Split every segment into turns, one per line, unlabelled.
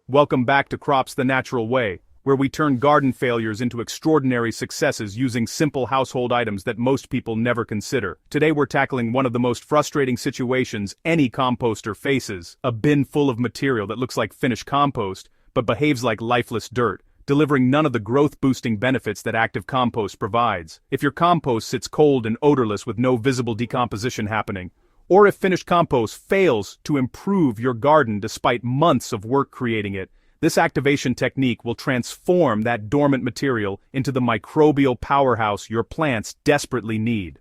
Welcome back to Crops the Natural Way, where we turn garden failures into extraordinary successes using simple household items that most people never consider. Today we're tackling one of the most frustrating situations any composter faces: a bin full of material that looks like finished compost, but behaves like lifeless dirt, delivering none of the growth-boosting benefits that active compost provides. If your compost sits cold and odorless with no visible decomposition happening, or if finished compost fails to improve your garden despite months of work creating it, this activation technique will transform that dormant material into the microbial powerhouse your plants desperately need.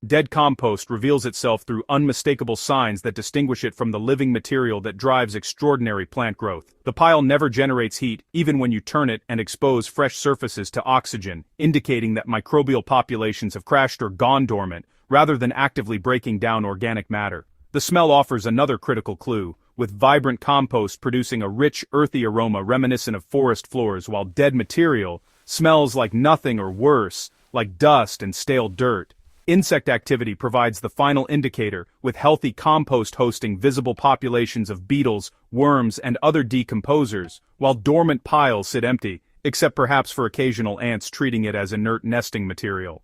Dead compost reveals itself through unmistakable signs that distinguish it from the living material that drives extraordinary plant growth. The pile never generates heat, even when you turn it and expose fresh surfaces to oxygen, indicating that microbial populations have crashed or gone dormant, rather than actively breaking down organic matter. The smell offers another critical clue, with vibrant compost producing a rich, earthy aroma reminiscent of forest floors, while dead material smells like nothing or worse, like dust and stale dirt. Insect activity provides the final indicator, with healthy compost hosting visible populations of beetles, worms, and other decomposers, while dormant piles sit empty, except perhaps for occasional ants treating it as inert nesting material.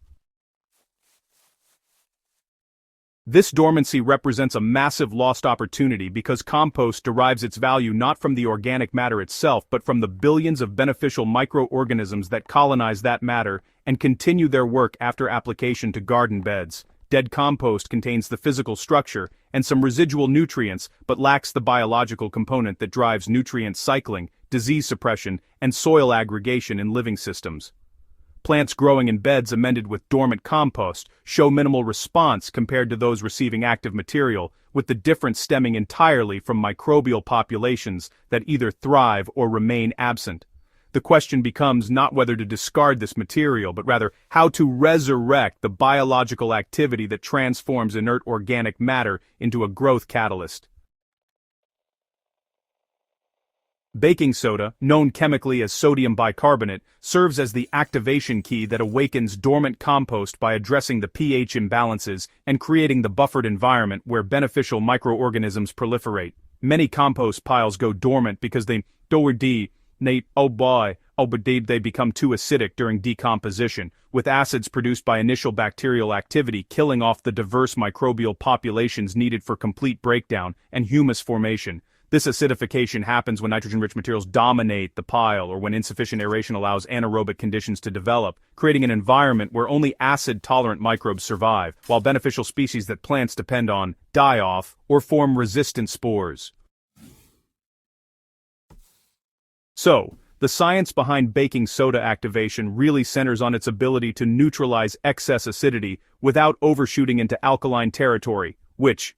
This dormancy represents a massive lost opportunity because compost derives its value not from the organic matter itself but from the billions of beneficial microorganisms that colonize that matter and continue their work after application to garden beds. Dead compost contains the physical structure and some residual nutrients but lacks the biological component that drives nutrient cycling, disease suppression, and soil aggregation in living systems. Plants growing in beds amended with dormant compost show minimal response compared to those receiving active material, with the difference stemming entirely from microbial populations that either thrive or remain absent. The question becomes not whether to discard this material, but rather how to resurrect the biological activity that transforms inert organic matter into a growth catalyst. Baking soda, known chemically as sodium bicarbonate, serves as the activation key that awakens dormant compost by addressing the pH imbalances and creating the buffered environment where beneficial microorganisms proliferate. Many compost piles go dormant because they become too acidic during decomposition, with acids produced by initial bacterial activity killing off the diverse microbial populations needed for complete breakdown and humus formation. This acidification happens when nitrogen-rich materials dominate the pile or when insufficient aeration allows anaerobic conditions to develop, creating an environment where only acid-tolerant microbes survive, while beneficial species that plants depend on die off or form resistant spores. So, the science behind baking soda activation really centers on its ability to neutralize excess acidity without overshooting into alkaline territory, which,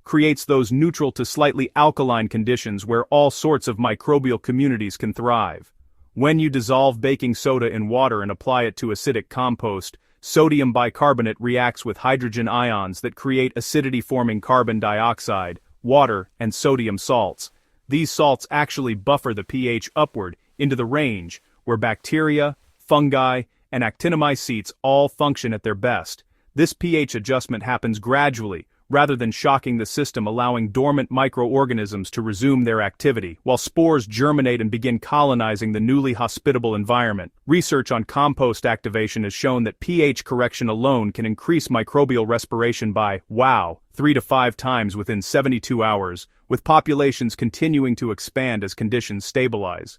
creates those neutral to slightly alkaline conditions where all sorts of microbial communities can thrive. When you dissolve baking soda in water and apply it to acidic compost, sodium bicarbonate reacts with hydrogen ions that create acidity-forming carbon dioxide, water, and sodium salts. These salts actually buffer the pH upward into the range where bacteria, fungi, and actinomycetes all function at their best. This pH adjustment happens gradually, rather than shocking the system, allowing dormant microorganisms to resume their activity, while spores germinate and begin colonizing the newly hospitable environment. Research on compost activation has shown that pH correction alone can increase microbial respiration by, 3 to 5 times within 72 hours, with populations continuing to expand as conditions stabilize.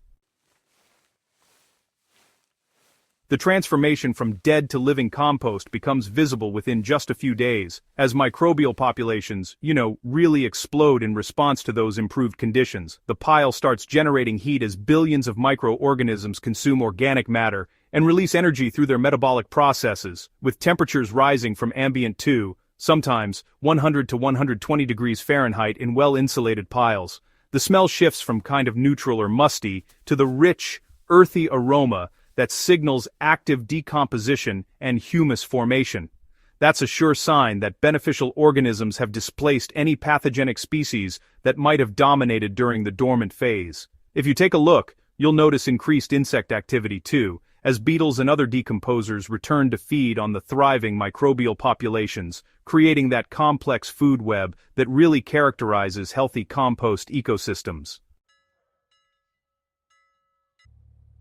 The transformation from dead to living compost becomes visible within just a few days, as microbial populations, really explode in response to those improved conditions. The pile starts generating heat as billions of microorganisms consume organic matter and release energy through their metabolic processes, with temperatures rising from ambient to, sometimes, 100 to 120 degrees Fahrenheit in well-insulated piles. The smell shifts from kind of neutral or musty to the rich, earthy aroma that signals active decomposition and humus formation. That's a sure sign that beneficial organisms have displaced any pathogenic species that might have dominated during the dormant phase. If you take a look, you'll notice increased insect activity too, as beetles and other decomposers return to feed on the thriving microbial populations, creating that complex food web that really characterizes healthy compost ecosystems.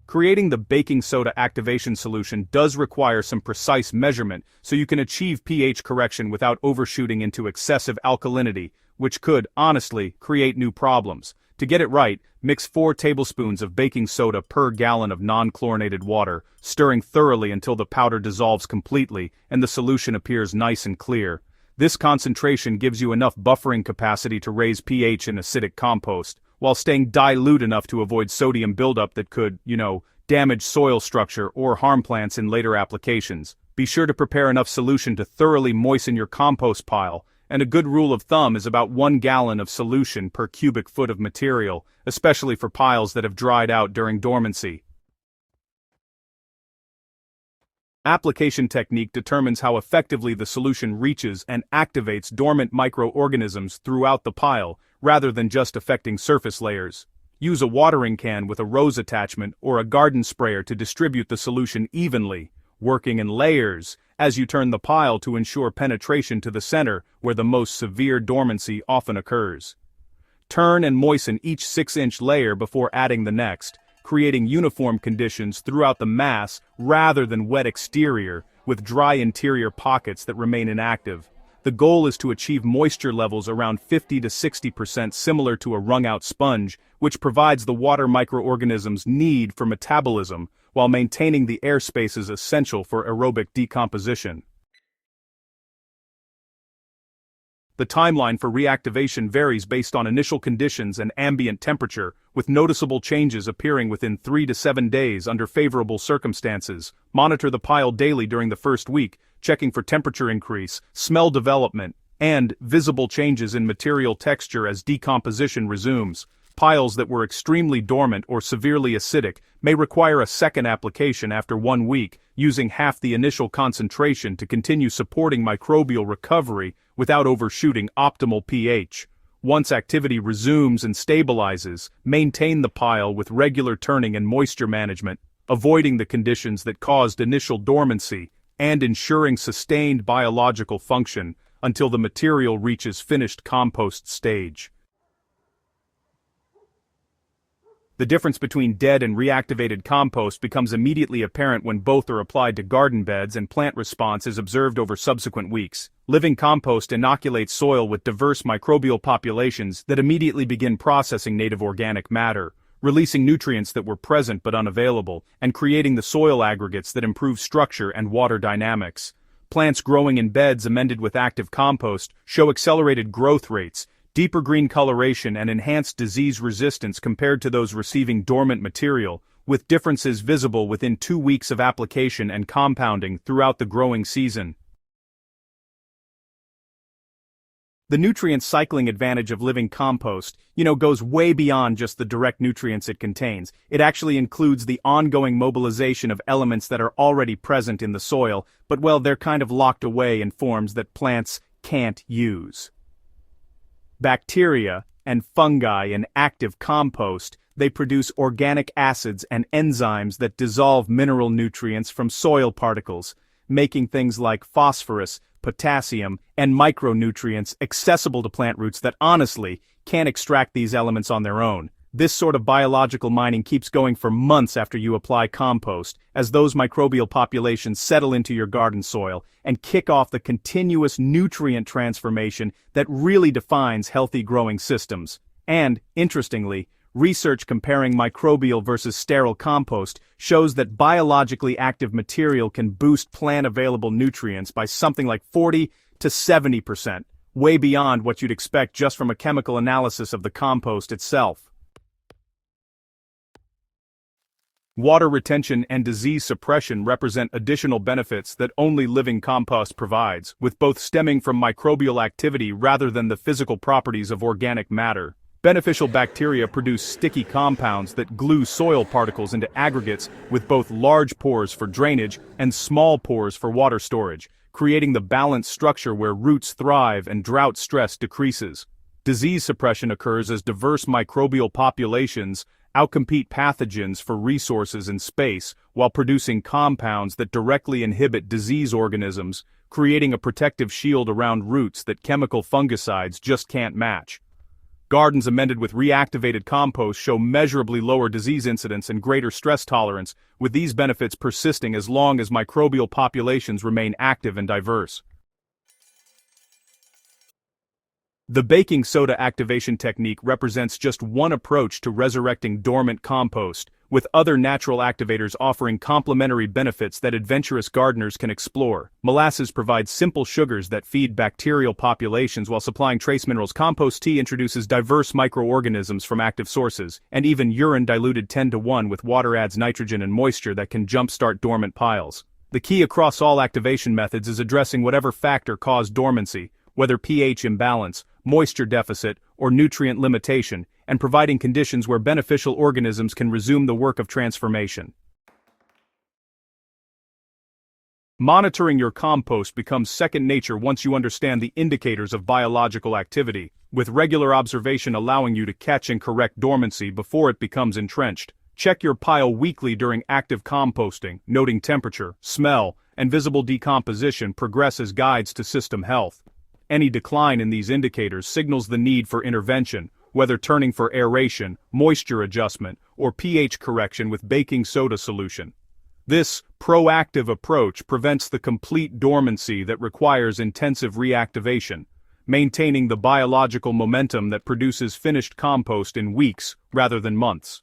Creating the baking soda activation solution does require some precise measurement so you can achieve pH correction without overshooting into excessive alkalinity, which could, honestly, create new problems. To get it right, mix 4 tablespoons of baking soda per gallon of non-chlorinated water, stirring thoroughly until the powder dissolves completely and the solution appears nice and clear. This concentration gives you enough buffering capacity to raise pH in acidic compost, while staying dilute enough to avoid sodium buildup that could, damage soil structure or harm plants in later applications. Be sure to prepare enough solution to thoroughly moisten your compost pile, and a good rule of thumb is about 1 gallon of solution per cubic foot of material, especially for piles that have dried out during dormancy. Application technique determines how effectively the solution reaches and activates dormant microorganisms throughout the pile, rather than just affecting surface layers. Use a watering can with a rose attachment or a garden sprayer to distribute the solution evenly, working in layers, as you turn the pile to ensure penetration to the center where the most severe dormancy often occurs. Turn and moisten each 6-inch layer before adding the next, creating uniform conditions throughout the mass rather than wet exterior, with dry interior pockets that remain inactive. The goal is to achieve moisture levels around 50 to 60% similar to a wrung-out sponge, which provides the water microorganisms need for metabolism, while maintaining the air spaces essential for aerobic decomposition. The timeline for reactivation varies based on initial conditions and ambient temperature, with noticeable changes appearing within 3 to 7 days under favorable circumstances. Monitor the pile daily during the first week, checking for temperature increase, smell development, and visible changes in material texture as decomposition resumes. Piles that were extremely dormant or severely acidic may require a second application after 1 week, using half the initial concentration to continue supporting microbial recovery without overshooting optimal pH. Once activity resumes and stabilizes, maintain the pile with regular turning and moisture management, avoiding the conditions that caused initial dormancy, and ensuring sustained biological function until the material reaches finished compost stage. The difference between dead and reactivated compost becomes immediately apparent when both are applied to garden beds and plant response is observed over subsequent weeks. Living compost inoculates soil with diverse microbial populations that immediately begin processing native organic matter, releasing nutrients that were present but unavailable, and creating the soil aggregates that improve structure and water dynamics. Plants growing in beds amended with active compost show accelerated growth rates, deeper green coloration, and enhanced disease resistance compared to those receiving dormant material, with differences visible within 2 weeks of application and compounding throughout the growing season. The nutrient cycling advantage of living compost, goes way beyond just the direct nutrients it contains. It actually includes the ongoing mobilization of elements that are already present in the soil, but they're kind of locked away in forms that plants can't use. Bacteria and fungi in active compost, they produce organic acids and enzymes that dissolve mineral nutrients from soil particles, making things like phosphorus, potassium, and micronutrients accessible to plant roots that honestly can't extract these elements on their own. This sort of biological mining keeps going for months after you apply compost, as those microbial populations settle into your garden soil and kick off the continuous nutrient transformation that really defines healthy growing systems. And, interestingly, research comparing microbial versus sterile compost shows that biologically active material can boost plant-available nutrients by something like 40 to 70%, way beyond what you'd expect just from a chemical analysis of the compost itself. Water retention and disease suppression represent additional benefits that only living compost provides, with both stemming from microbial activity rather than the physical properties of organic matter. Beneficial bacteria produce sticky compounds that glue soil particles into aggregates with both large pores for drainage and small pores for water storage, creating the balanced structure where roots thrive and drought stress decreases. Disease suppression occurs as diverse microbial populations outcompete pathogens for resources and space while producing compounds that directly inhibit disease organisms, creating a protective shield around roots that chemical fungicides just can't match. Gardens amended with reactivated compost show measurably lower disease incidence and greater stress tolerance, with these benefits persisting as long as microbial populations remain active and diverse. The baking soda activation technique represents just one approach to resurrecting dormant compost, with other natural activators offering complementary benefits that adventurous gardeners can explore. Molasses provides simple sugars that feed bacterial populations while supplying trace minerals. Compost tea introduces diverse microorganisms from active sources, and even urine diluted 10:1 with water adds nitrogen and moisture that can jumpstart dormant piles. The key across all activation methods is addressing whatever factor caused dormancy, whether pH imbalance, moisture deficit, or nutrient limitation, and providing conditions where beneficial organisms can resume the work of transformation. Monitoring your compost becomes second nature once you understand the indicators of biological activity, with regular observation allowing you to catch and correct dormancy before it becomes entrenched. Check your pile weekly during active composting, noting temperature, smell, and visible decomposition progress as guides to system health. Any decline in these indicators signals the need for intervention, whether turning for aeration, moisture adjustment, or pH correction with baking soda solution. This proactive approach prevents the complete dormancy that requires intensive reactivation, maintaining the biological momentum that produces finished compost in weeks rather than months.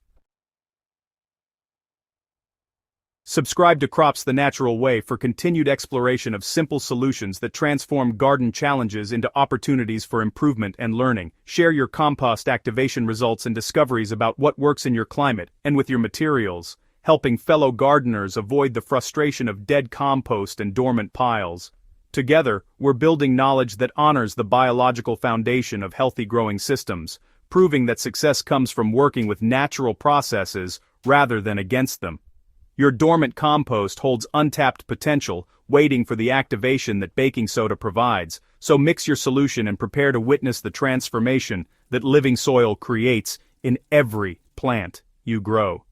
Subscribe to Crops the Natural Way for continued exploration of simple solutions that transform garden challenges into opportunities for improvement and learning. Share your compost activation results and discoveries about what works in your climate and with your materials, helping fellow gardeners avoid the frustration of dead compost and dormant piles. Together, we're building knowledge that honors the biological foundation of healthy growing systems, proving that success comes from working with natural processes rather than against them. Your dormant compost holds untapped potential, waiting for the activation that baking soda provides, so mix your solution and prepare to witness the transformation that living soil creates in every plant you grow.